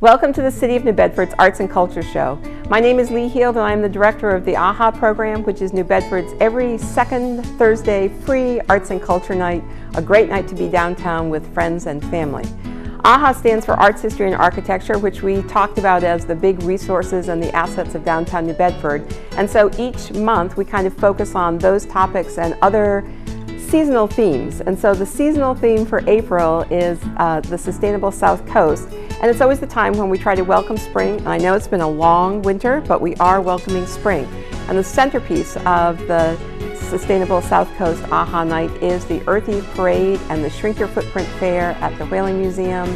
Welcome to the City of New Bedford's Arts and Culture Show. My name is Lee Heald and I am the director of the AHA program, which is New Bedford's every second Thursday free arts and culture night, a great night to be downtown with friends and family. AHA stands for Arts, History, and Architecture, which we talked about as the big resources and the assets of downtown New Bedford. And so each month we kind of focus on those topics and other seasonal themes. And so the seasonal theme for April is the Sustainable Southcoast. And it's always the time when we try to welcome spring. And I know it's been a long winter, but we are welcoming spring. And the centerpiece of the Sustainable Southcoast AHA Night is the Earth Eve Parade and the Shrink Your Footprint Fair at the Whaling Museum,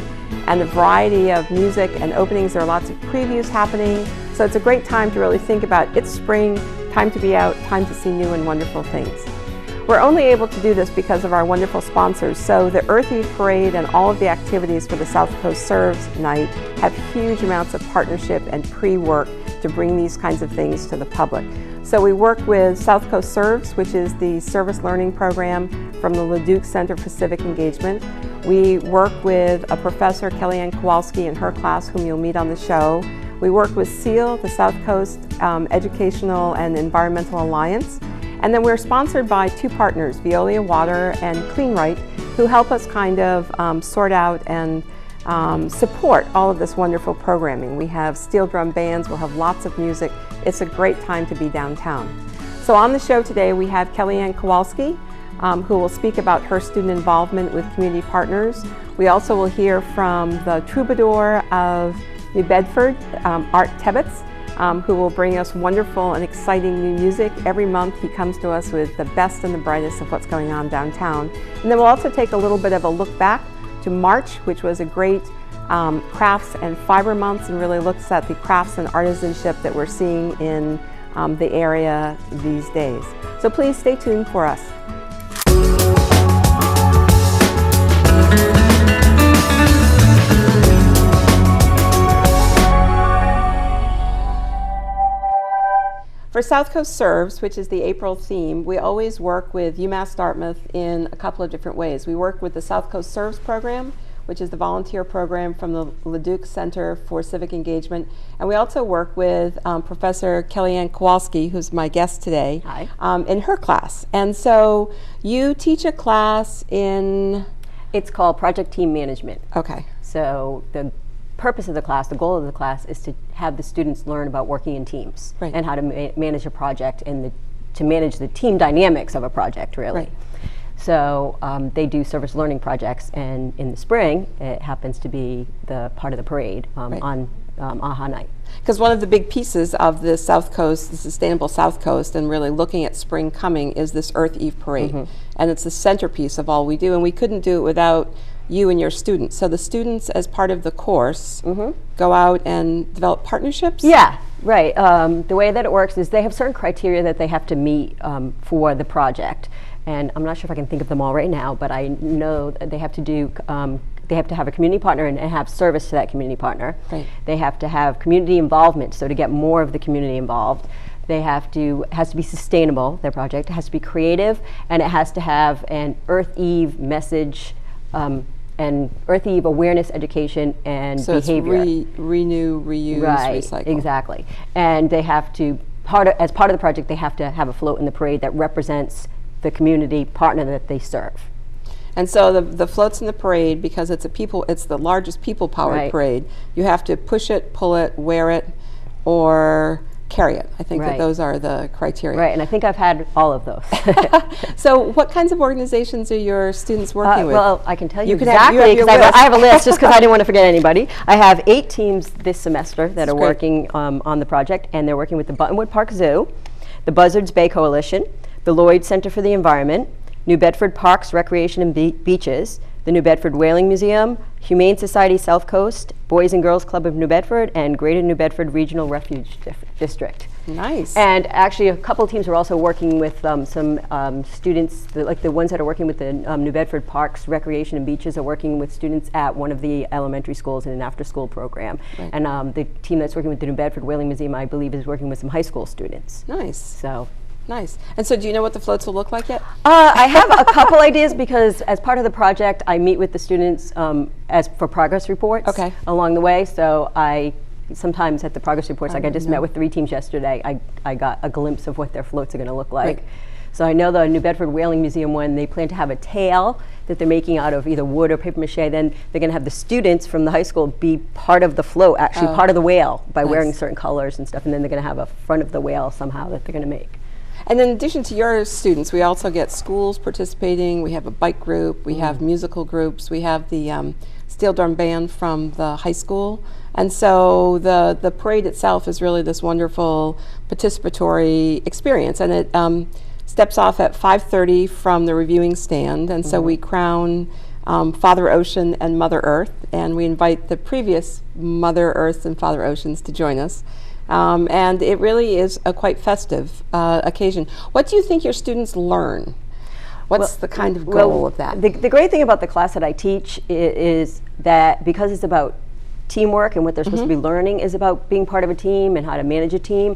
and a variety of music and openings. There are lots of previews happening. So it's a great time to really think about it's spring, time to be out, time to see new and wonderful things. We're only able to do this because of our wonderful sponsors. So the Earth Eve Parade and all of the activities for the Southcoast Serves Night have huge amounts of partnership and pre-work to bring these kinds of things to the public. So we work with Southcoast Serves, which is the service learning program from the Leduc Center for Civic Engagement. We work with a professor, Kellyann Kowalski, and her class, whom you'll meet on the show. We work with SEAL, the Southcoast Educational and Environmental Alliance. And then we're sponsored by two partners, Veolia Water and Clean Right, who help us kind of sort out and support all of this wonderful programming. We have steel drum bands, we'll have lots of music. It's a great time to be downtown. So on the show today we have Kellyann Kowalski, who will speak about her student involvement with community partners. We also will hear from the troubadour of New Bedford, Art Tebbetts, who will bring us wonderful and exciting new music. Every month he comes to us with the best and the brightest of what's going on downtown. And then we'll also take a little bit of a look back to March, which was a great crafts and fiber month, and really looks at the crafts and artisanship that we're seeing in the area these days. So please stay tuned for us. For Southcoast Serves, which is the April theme, we always work with UMass Dartmouth in a couple of different ways. We work with the Southcoast Serves program, which is the volunteer program from the Leduc Center for Civic Engagement. And we also work with Professor Kellyann Kowalski, who's my guest today, in her class. And so you teach a class in? It's called Project Team Management. Okay. So the purpose of the class, the goal of the class, is to have the students learn about working in teams, right, and how to manage a project and to manage the team dynamics of a project, really. Right. So they do service learning projects, and in the spring it happens to be the part of the parade on AHA Night. Because one of the big pieces of the Southcoast, the Sustainable Southcoast, and really looking at spring coming, is this Earth Eve Parade. Mm-hmm. And it's the centerpiece of all we do, and we couldn't do it without you and your students. So the students, as part of the course, go out and develop partnerships? Yeah, right. The way that it works is they have certain criteria that they have to meet for the project. And I'm not sure if I can think of them all right now, but I know that they have to do, they have to have a community partner and have service to that community partner. Right. They have to have community involvement, so to get more of the community involved. They have to, it has to be sustainable, their project. It has to be creative, and it has to have an Earth Eve message, and Earth Eve awareness, education, and behavior. So it's renew, reuse, recycle. Exactly. And they have to, as part of the project, they have to have a float in the parade that represents the community partner that they serve. And so the floats in the parade, because it's the largest people-powered parade, you have to push it, pull it, wear it, or carry it. I think that those are the criteria. Right, and I think I've had all of those. So what kinds of organizations are your students working with? Well, I can tell you exactly, because I have a list, just because I didn't want to forget anybody. I have 8 teams this semester that are working on the project, and they're working with the Buttonwood Park Zoo, the Buzzards Bay Coalition, the Lloyd Center for the Environment, New Bedford Parks, Recreation and Beaches, the New Bedford Whaling Museum, Humane Society Southcoast, Boys and Girls Club of New Bedford, and Greater New Bedford Regional Refuge District. Nice. And actually, a couple of teams are also working with some students, like the ones that are working with the New Bedford Parks, Recreation and Beaches are working with students at one of the elementary schools in an after-school program. Right. And the team that's working with the New Bedford Whaling Museum, I believe, is working with some high school students. Nice. So. Nice. And so do you know what the floats will look like yet? I have a couple ideas because as part of the project, I meet with the students for progress reports along the way. So I sometimes at the progress reports, like I just met with 3 teams yesterday, I got a glimpse of what their floats are going to look like. Right. So I know the New Bedford Whaling Museum one, they plan to have a tail that they're making out of either wood or paper mache. Then they're going to have the students from the high school be part of the float, actually part of the whale by wearing certain colors and stuff. And then they're going to have a front of the whale somehow that they're going to make. And in addition to your students, we also get schools participating. We have a bike group. We have musical groups. We have the steel drum band from the high school. And so the parade itself is really this wonderful participatory experience. And it steps off at 5:30 from the reviewing stand. And so we crown Father Ocean and Mother Earth. And we invite the previous Mother Earth and Father Oceans to join us. And it really is a quite festive occasion. What do you think your students learn? What's the kind of goal of that? The great thing about the class that I teach is that because it's about teamwork and what they're supposed to be learning is about being part of a team and how to manage a team.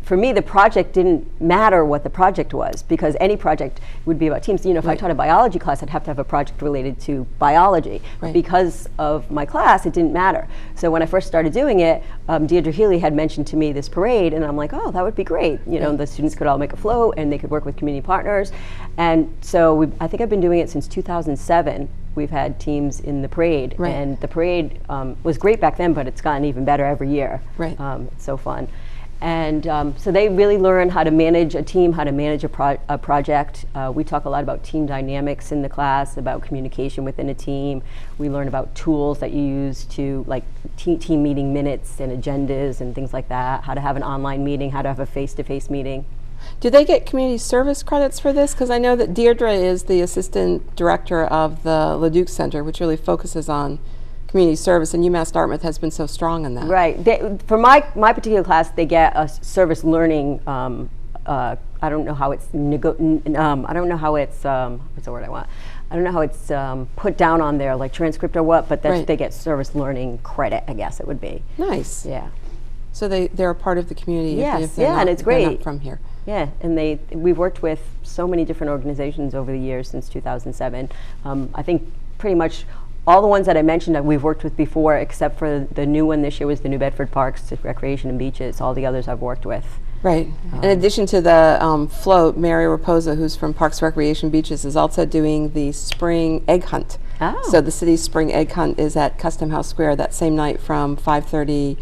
For me, the project didn't matter what the project was because any project would be about teams. You know, if I taught a biology class, I'd have to have a project related to biology. But because of my class, it didn't matter. So when I first started doing it, Deirdre Healy had mentioned to me this parade, and I'm like, oh, that would be great. You know, the students could all make a float, and they could work with community partners. And so I think I've been doing it since 2007. We've had teams in the parade, and the parade was great back then, but it's gotten even better every year. Right. It's so fun. And so they really learn how to manage a team, how to manage a project. We talk a lot about team dynamics in the class, about communication within a team. We learn about tools that you use to, like team meeting minutes and agendas and things like that, how to have an online meeting, how to have a face-to-face meeting. Do they get community service credits for this? Because I know that Deirdre is the assistant director of the LeDuc Center, which really focuses on community service, and UMass Dartmouth has been so strong in that. Right. For my particular class, they get a service learning. I don't know how it's. I don't know how it's. What's the word I want? I don't know how it's put down on their like transcript or what, but that's they get service learning credit. I guess it would be. Nice. Yeah. So they're a part of the community. Yes. If they're not, and it's if they're great. not from here. Yeah, and we've worked with so many different organizations over the years since 2007. I think pretty much all the ones that I mentioned that we've worked with before, except for the new one this year was the New Bedford Parks, Recreation and Beaches. All the others I've worked with. Right. In addition to the float, Mary Raposa, who's from Parks, Recreation, Beaches, is also doing the spring egg hunt. Oh. So the city's spring egg hunt is at Custom House Square that same night from 5:30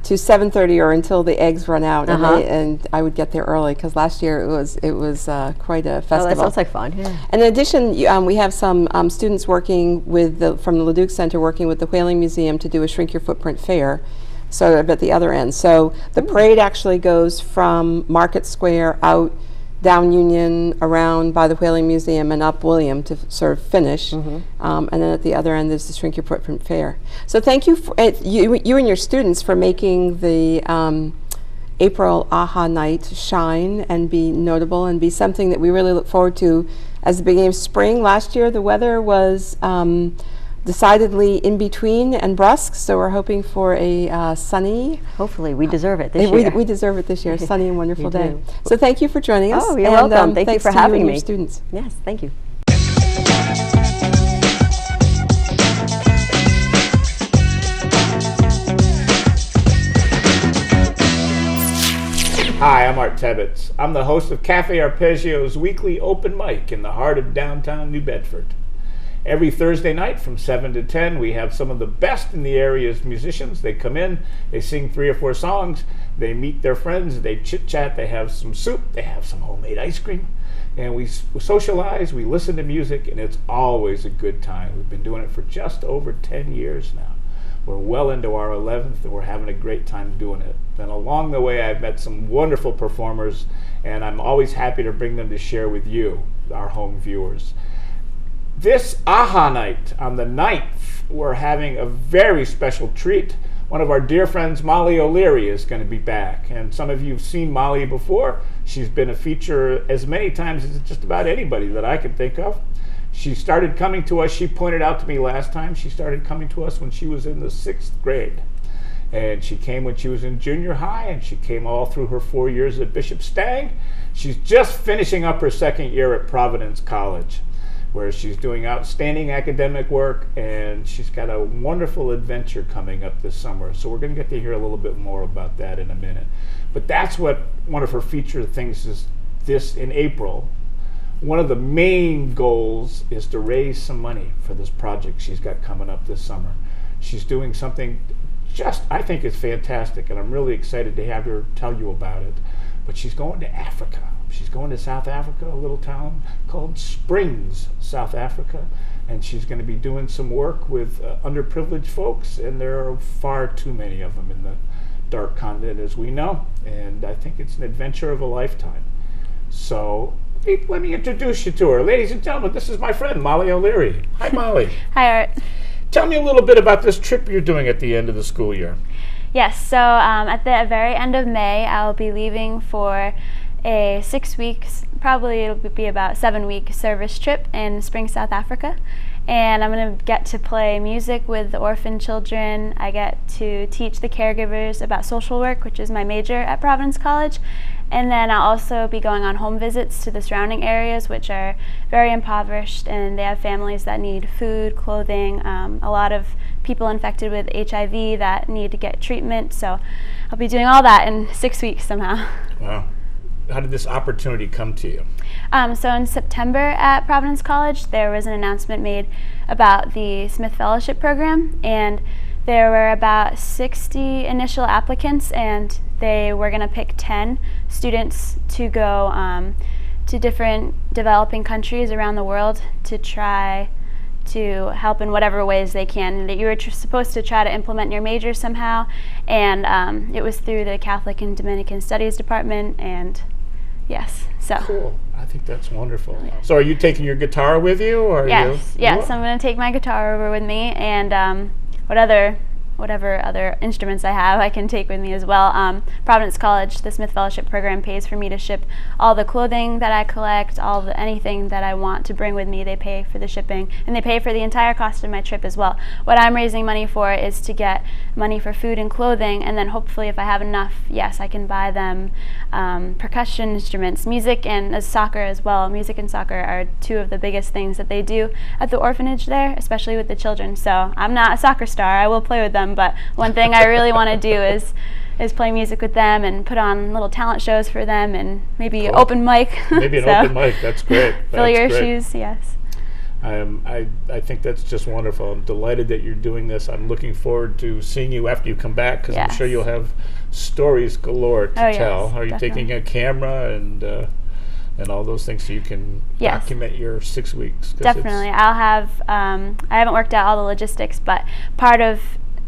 to 7:30 or until the eggs run out. And I would get there early because last year it was quite a festival. Oh, that sounds like fun. Yeah. And in addition, we have some students working with from the LeDuc Center working with the Whaling Museum to do a Shrink Your Footprint fair. So at the other end. So the parade actually goes from Market Square out down Union, around by the Whaling Museum, and up William to sort of finish. And then at the other end, there's the Shrink Your Footprint Fair. So thank you, you and your students, for making the April AHA night shine and be notable and be something that we really look forward to as the beginning of spring. Last year, the weather was decidedly in between and brusque, so we're hoping for a sunny. Hopefully, we deserve it this year. We deserve it this year, sunny and wonderful day. So thank you for joining us. Oh, you're welcome. Thank you for having me. Your students. Yes, thank you. Hi, I'm Art Tebbetts. I'm the host of Cafe Arpeggios' weekly open mic in the heart of downtown New Bedford. Every Thursday night from 7 to 10, we have some of the best in the area's musicians. They come in, they sing 3 or 4 songs, they meet their friends, they chit-chat, they have some soup, they have some homemade ice cream, and we socialize, we listen to music, and it's always a good time. We've been doing it for just over 10 years now. We're well into our 11th, and we're having a great time doing it. And along the way, I've met some wonderful performers, and I'm always happy to bring them to share with you, our home viewers. This AHA night on the 9th, we're having a very special treat. One of our dear friends, Molly O'Leary, is going to be back. And some of you have seen Molly before. She's been a feature as many times as just about anybody that I can think of. She started coming to us, she pointed out to me last time, she started coming to us when she was in the 6th grade. And she came when she was in junior high, and she came all through her 4 years at Bishop Stang. She's just finishing up her 2nd year at Providence College, where she's doing outstanding academic work, and she's got a wonderful adventure coming up this summer. So we're going to get to hear a little bit more about that in a minute. But that's what one of her feature things is this in April. One of the main goals is to raise some money for this project she's got coming up this summer. She's doing something I think it's fantastic, and I'm really excited to have her tell you about it. But she's going to Africa. She's going to South Africa, a little town called Springs, South Africa, and she's going to be doing some work with underprivileged folks, and there are far too many of them in the dark continent, as we know, and I think it's an adventure of a lifetime. So let me introduce you to her. Ladies and gentlemen, this is my friend, Molly O'Leary. Hi, Molly. Hi, Art. Tell me a little bit about this trip you're doing at the end of the school year. Yes, so at the very end of May, I'll be leaving for a 6 weeks, probably it'll be about 7-week service trip in Spring, South Africa. And I'm going to get to play music with the orphan children. I get to teach the caregivers about social work, which is my major at Providence College. And then I'll also be going on home visits to the surrounding areas, which are very impoverished, and they have families that need food, clothing, a lot of people infected with HIV that need to get treatment. So I'll be doing all that in 6 weeks somehow. Wow. How did this opportunity come to you? So in September at Providence College, there was an announcement made about the Smith Fellowship Program, and there were about 60 initial applicants, and they were going to pick 10 students to go to different developing countries around the world to try to help in whatever ways they can. And that you were supposed to try to implement your major somehow, and it was through the Catholic and Dominican Studies Department, and yes, so. Cool. I think that's wonderful. Yeah. So are you taking your guitar with you? Or yes, I'm going to take my guitar over with me, and whatever other instruments I have, I can take with me as well. Providence College, the Smith Fellowship Program, pays for me to ship all the clothing that I collect, anything that I want to bring with me. They pay for the shipping, and they pay for the entire cost of my trip as well. What I'm raising money for is to get money for food and clothing, and then hopefully if I have enough, yes, I can buy them percussion instruments, music, and soccer as well. Music and soccer are two of the biggest things that they do at the orphanage there, especially with the children. So I'm not a soccer star. I will play with them, but one thing I really want to do is play music with them and put on little talent shows for them, and maybe cool. Open mic. Maybe an open mic. That's great. Fill your shoes. Yes. I think that's just wonderful. I'm delighted that you're doing this. I'm looking forward to seeing you after you come back, because I'm sure you'll have stories galore to tell. Yes, Are you taking a camera and all those things so you can document your 6 weeks? Definitely. I'll have, I haven't worked out all the logistics, but part of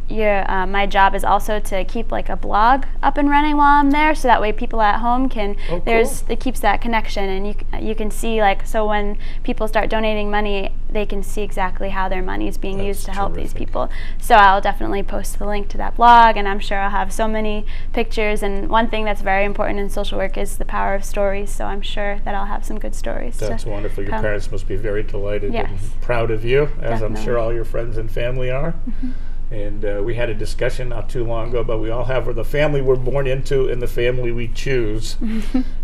my job is also to keep like a blog up and running while I'm there, so that way people at home can, it keeps that connection, and you can see, like, so when people start donating money, they can see exactly how their money is being used to help these people. So I'll definitely post the link to that blog, and I'm sure I'll have so many pictures, and one thing that's very important in social work is the power of stories, so I'm sure that I'll have some good stories. That's wonderful. Your parents must be very delighted and proud of you, as I'm sure all your friends and family are. Mm-hmm. And we had a discussion not too long ago, but we all have the family we're born into and the family we choose.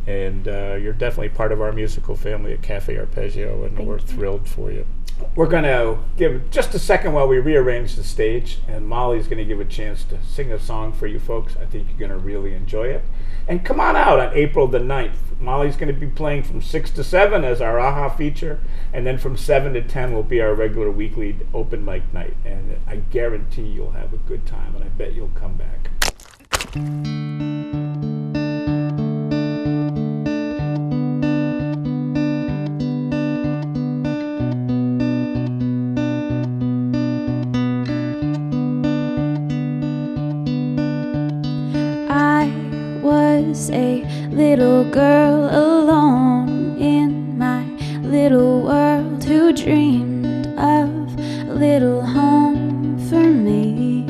And you're definitely part of our musical family at Cafe Arpeggio, and we're thrilled for you. We're going to give just a second while we rearrange the stage, and Molly's going to give a chance to sing a song for you folks. I think you're going to really enjoy it. And come on out on April the 9th. Molly's going to be playing from 6 to 7 as our AHA feature, and then from 7 to 10 will be our regular weekly open mic night. And I guarantee you'll have a good time, and I bet you'll come back. Was a little girl alone in my little world who dreamed for me.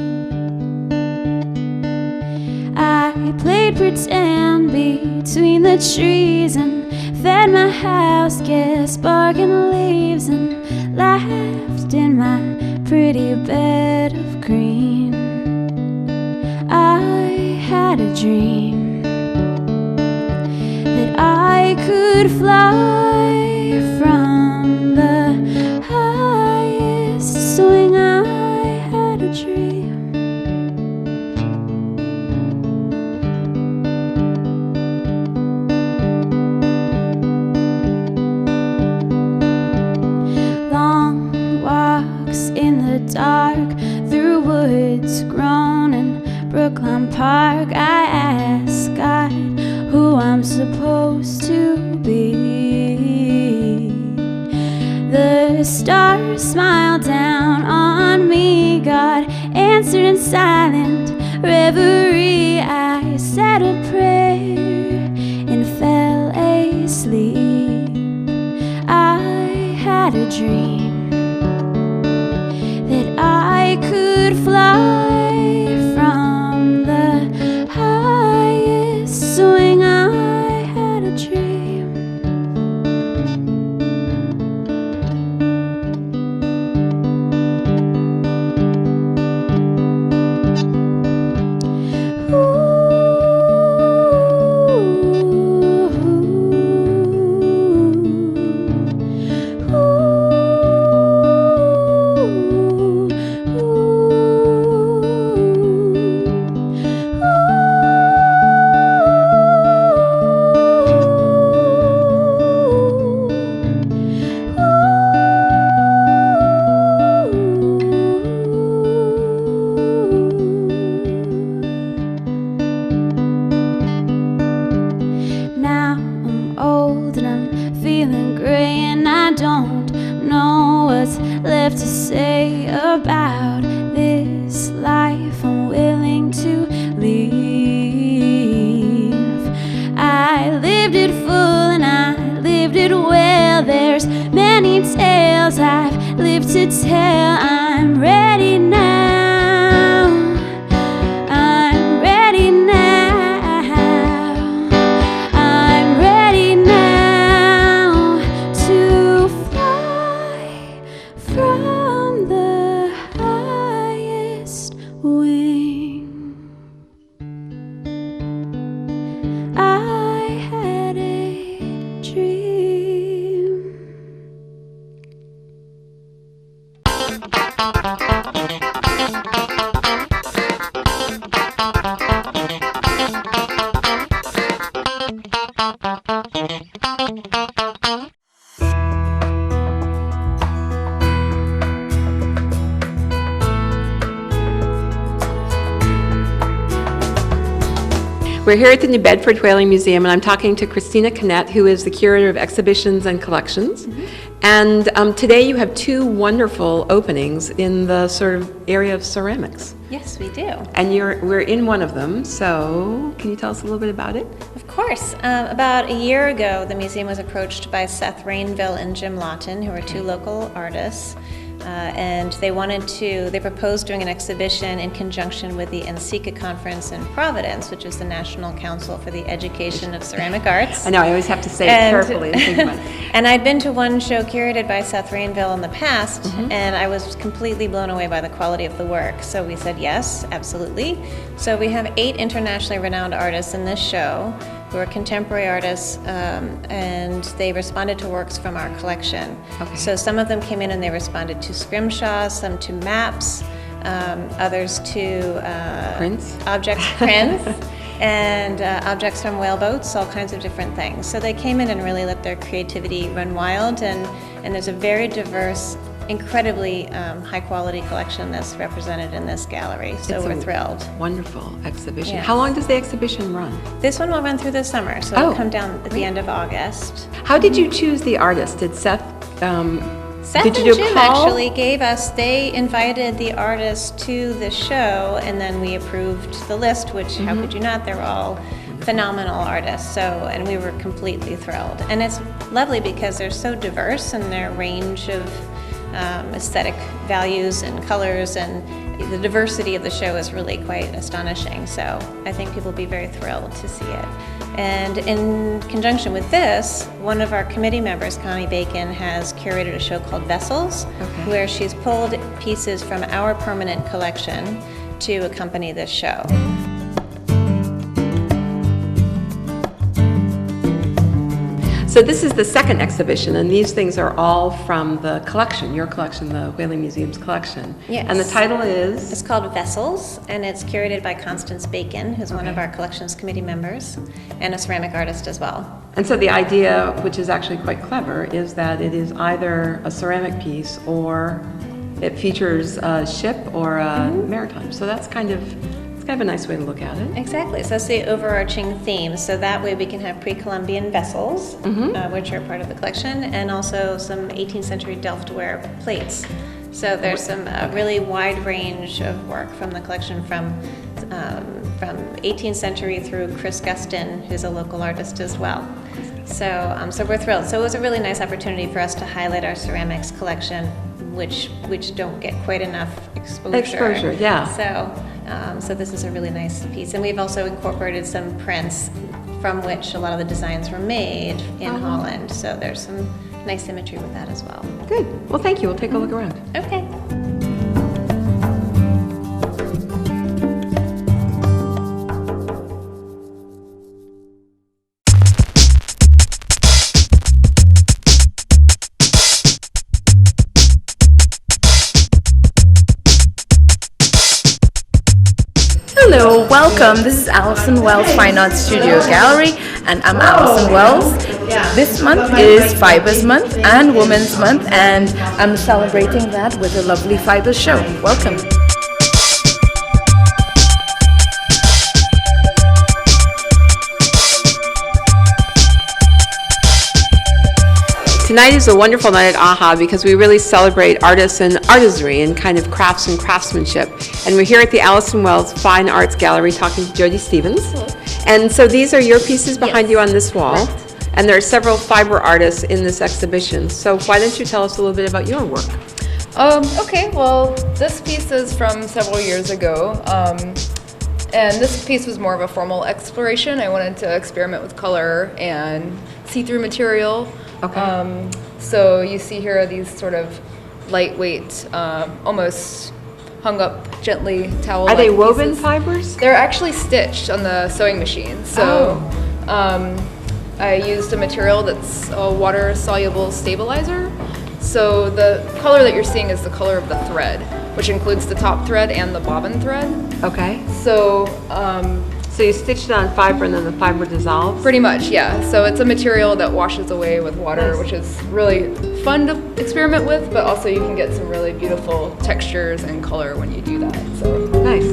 I played pretend between the trees and fed my house guests barking leaves and laughed in my pretty bed of green. I had a dream that I could fly from the highest swing. I had a dream. Long walks in the dark through woods grown in Brookline Park. I ask God who I'm supposed to be. The stars smiled down on me. God answered in silent reverie. I said a prayer and fell asleep. I had a dream that I could fly from the highest swing. I had a dream. Now I'm old and I'm feeling gray, and I don't know what's left to say about this life I'm willing to leave. I lived it full and I lived it well. There's many tales I've lived to tell. I'm ready now. I'm ready now. I'm ready now to fly from the highest wing. I had a dream. We're here at the New Bedford Whaling Museum, and I'm talking to Christina Canet, who is the curator of exhibitions and collections. And today you have two wonderful openings in the sort of area of ceramics. Yes, we do. And we're in one of them, so can you tell us a little bit about it? Of course. About a year ago, the museum was approached by Seth Rainville and Jim Lawton, who are two local artists. And they proposed doing an exhibition in conjunction with the NCCA conference in Providence, which is the National Council for the Education of Ceramic Arts. I know, I always have to say it carefully and think about it. And I'd been to one show curated by Seth Rainville in the past, and I was completely blown away by the quality of the work. So we said yes, absolutely. So we have 8 internationally renowned artists in this show who are contemporary artists, and they responded to works from our collection. Okay. So some of them came in and they responded to scrimshaws, some to maps, others to Prints? Objects, prints, and objects from whaleboats, all kinds of different things. So they came in and really let their creativity run wild, and there's a very diverse, incredibly high-quality collection that's represented in this gallery, so we're thrilled. Wonderful exhibition. Yes. How long does the exhibition run? This one will run through the summer, so it'll come down at the end of August. How did you choose the artist? Did Seth Seth did you and do a Jim call? actually they invited the artists to the show, and then we approved the list, which how could you not? They're all phenomenal artists, and we were completely thrilled. And it's lovely because they're so diverse in their range of aesthetic values and colors, and the diversity of the show is really quite astonishing. So I think people will be very thrilled to see it. And in conjunction with this, one of our committee members, Connie Bacon, has curated a show called Vessels, where she's pulled pieces from our permanent collection to accompany this show. So this is the second exhibition, and these things are all from the collection, your collection, the Whaley Museum's collection. Yes. And the title is? It's called Vessels, and it's curated by Constance Bacon, who's one of our collections committee members, and a ceramic artist as well. And so the idea, which is actually quite clever, is that it is either a ceramic piece or it features a ship or a maritime. So that's kind of a nice way to look at it. Exactly. So that's the overarching theme. So that way we can have pre-Columbian vessels, which are part of the collection, and also some 18th century Delftware plates. So there's some really wide range of work from the collection from 18th century through Chris Gustin, who's a local artist as well. So we're thrilled. So it was a really nice opportunity for us to highlight our ceramics collection, which don't get quite enough exposure. Yeah. So this is a really nice piece. And we've also incorporated some prints from which a lot of the designs were made in Holland. So there's some nice imagery with that as well. Good. Well, thank you. We'll take a look around. Okay. Hello, welcome. This is Alison Wells Fine Arts Studio Gallery, and I'm Alison Wells. This month is Fibers Month and Women's Month, and I'm celebrating that with a lovely Fibers show. Welcome. Tonight is a wonderful night at AHA because we really celebrate artists and artistry and kind of crafts and craftsmanship. And we're here at the Alison Wells Fine Arts Gallery talking to Jody Stevens. Hello. And so these are your pieces behind you on this wall. Right. And there are several fiber artists in this exhibition. So why don't you tell us a little bit about your work? Okay, well, this piece is from several years ago. And this piece was more of a formal exploration. I wanted to experiment with color and see-through material. Okay. So you see here are these sort of lightweight, almost hung up gently towel-like Are they woven pieces. fibers? They're actually stitched on the sewing machine. So I used a material that's a water-soluble stabilizer. So the color that you're seeing is the color of the thread, which includes the top thread and the bobbin thread. Okay. So so you stitched it on fiber and then the fiber dissolves? pretty much, yeah. So it's a material that washes away with water, which is really fun to experiment with, but also you can get some really beautiful textures and color when you do that. So Nice.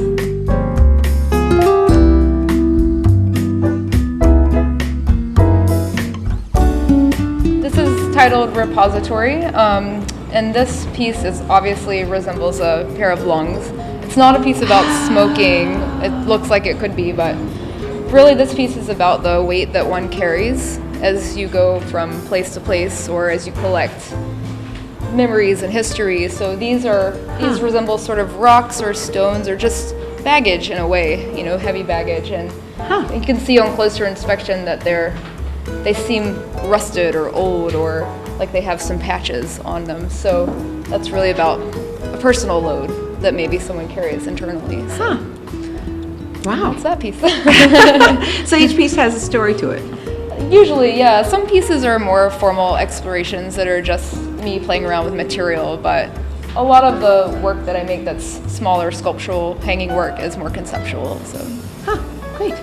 this is titled Repository, and this piece obviously resembles a pair of lungs. It's not a piece about smoking. It looks like it could be, but really this piece is about the weight that one carries as you go from place to place or as you collect memories and history. So these resemble sort of rocks or stones or just baggage in a way, heavy baggage. And you can see on closer inspection that they seem rusted or old or like they have some patches on them. So that's really about a personal load that maybe someone carries internally. So Wow. it's that piece. So each piece has a story to it? Usually, yeah. Some pieces are more formal explorations that are just me playing around with material, but a lot of the work that I make that's smaller sculptural hanging work is more conceptual. So. Great.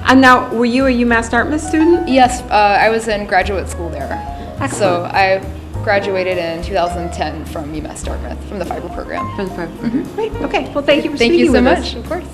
And now, were you a UMass Dartmouth student? Yes, I was in graduate school there. Excellent. So I graduated in 2010 from UMass Dartmouth, from the fiber program. From the fiber program. Great. Okay. Well, thank you for Thank speaking you so with much, us. of course.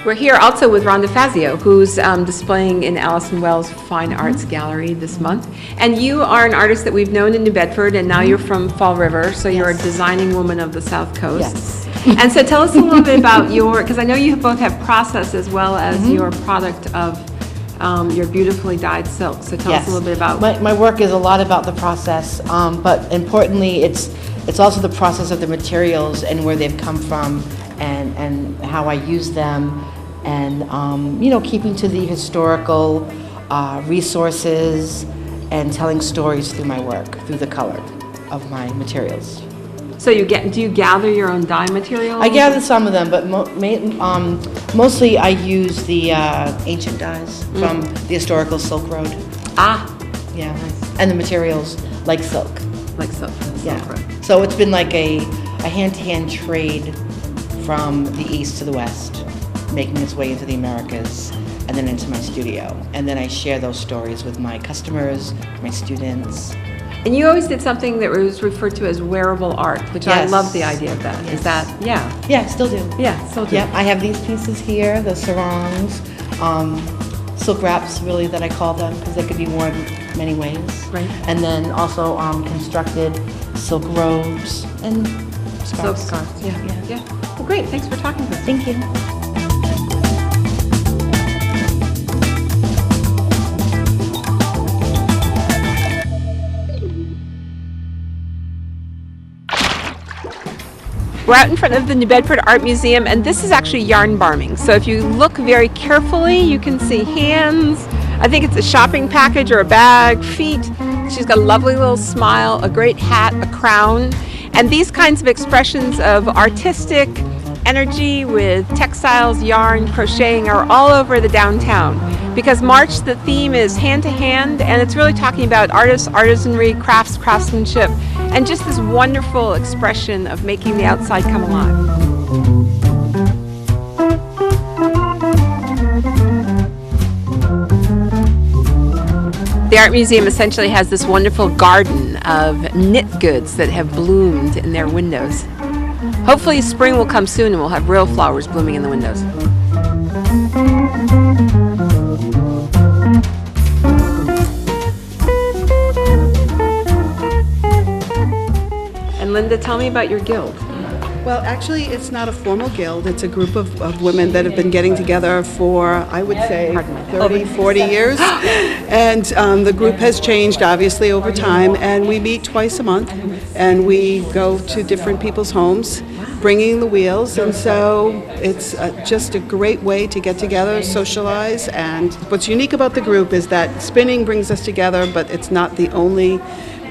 We're here also with Rhonda Fazio, who's displaying in Alison Wells Fine Arts Gallery this month. And you are an artist that we've known in New Bedford, and now you're from Fall River, so you're a designing woman of the Southcoast. Yes. And so tell us a little bit about because I know you both have process as well as your product of your beautifully dyed silk. So tell us a little bit about... My work is a lot about the process, but importantly, it's also the process of the materials and where they've come from and how I use them, and keeping to the historical resources and telling stories through my work, through the color of my materials. So do you gather your own dye materials? I gather some of them, but mostly I use the ancient dyes from the historical Silk Road. Yeah, nice. And the materials like silk. Like silk from the Silk Road. So it's been like a hand-to-hand trade from the east to the west, making its way into the Americas and then into my studio. And then I share those stories with my customers, my students. And you always did something that was referred to as wearable art, which I love the idea of that. Yes. Is that, Yeah, still do. Yeah, still do. Yep, I have these pieces here, the sarongs, silk wraps really that I call them, because they could be worn many ways. Right. And then also constructed silk robes and scarves. Silk scarves, yeah. Well, great, thanks for talking to us. Thank you. We're out in front of the New Bedford Art Museum, and this is actually yarn barming. So if you look very carefully, you can see hands. I think it's a shopping package or a bag, feet. She's got a lovely little smile, a great hat, a crown. And these kinds of expressions of artistic energy with textiles, yarn, crocheting are all over the downtown. Because March, the theme is hand to hand, and it's really talking about artists, artisanry, crafts, craftsmanship, and just this wonderful expression of making the outside come alive. The Art Museum essentially has this wonderful garden of knit goods that have bloomed in their windows. Hopefully spring will come soon and we'll have real flowers blooming in the windows. And Linda, tell me about your guild. Well, actually, it's not a formal guild. It's a group of women that have been getting together for, I would say, 30, 40 years. And the group has changed, obviously, over time. And we meet twice a month. And we go to different people's homes, bringing the wheels. And so it's just a great way to get together, socialize. And what's unique about the group is that spinning brings us together, but it's not the only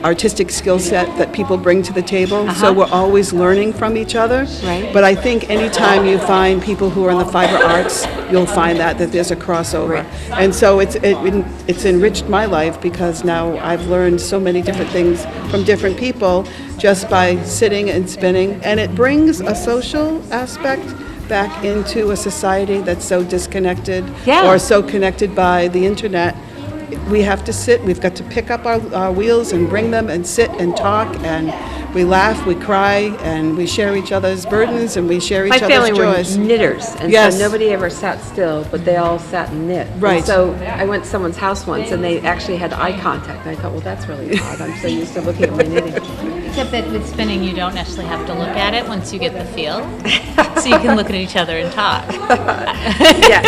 artistic skill set that people bring to the table, so we're always learning from each other. Right. But I think anytime you find people who are in the fiber arts, you'll find that there's a crossover. Right. And so it's enriched my life, because now I've learned so many different things from different people just by sitting and spinning, and it brings a social aspect back into a society that's so disconnected or so connected by the internet. We have to sit, we've got to pick up our wheels and bring them and sit and talk, and we laugh, we cry, and we share each other's burdens, and we share each other's joys. My family were knitters, and so nobody ever sat still, but they all sat and knit. Right. And so I went to someone's house once, and they actually had eye contact, and I thought, well, that's really odd. I'm so used to looking at my knitting. Except that with spinning, you don't necessarily have to look at it once you get the feel, so you can look at each other and talk. Yeah.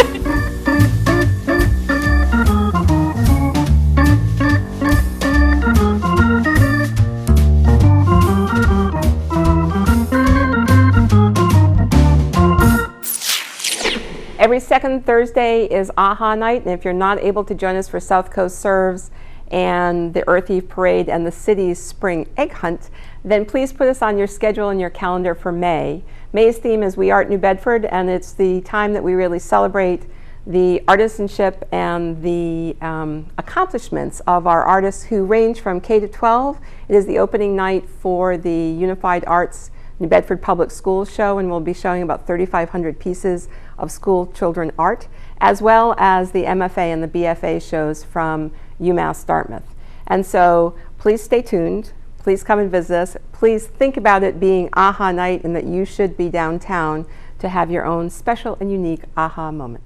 Every second Thursday is AHA night, and if you're not able to join us for Southcoast Serves and the Earth Eve Parade and the city's spring egg hunt, then please put us on your schedule and your calendar for May. May's theme is We Art New Bedford, and it's the time that we really celebrate the artisanship and the accomplishments of our artists who range from K to 12. It is the opening night for the Unified Arts New Bedford Public Schools show, and we'll be showing about 3,500 pieces of school children art, as well as the MFA and the BFA shows from UMass Dartmouth. And so please stay tuned. Please come and visit us. Please think about it being AHA night and that you should be downtown to have your own special and unique AHA moment.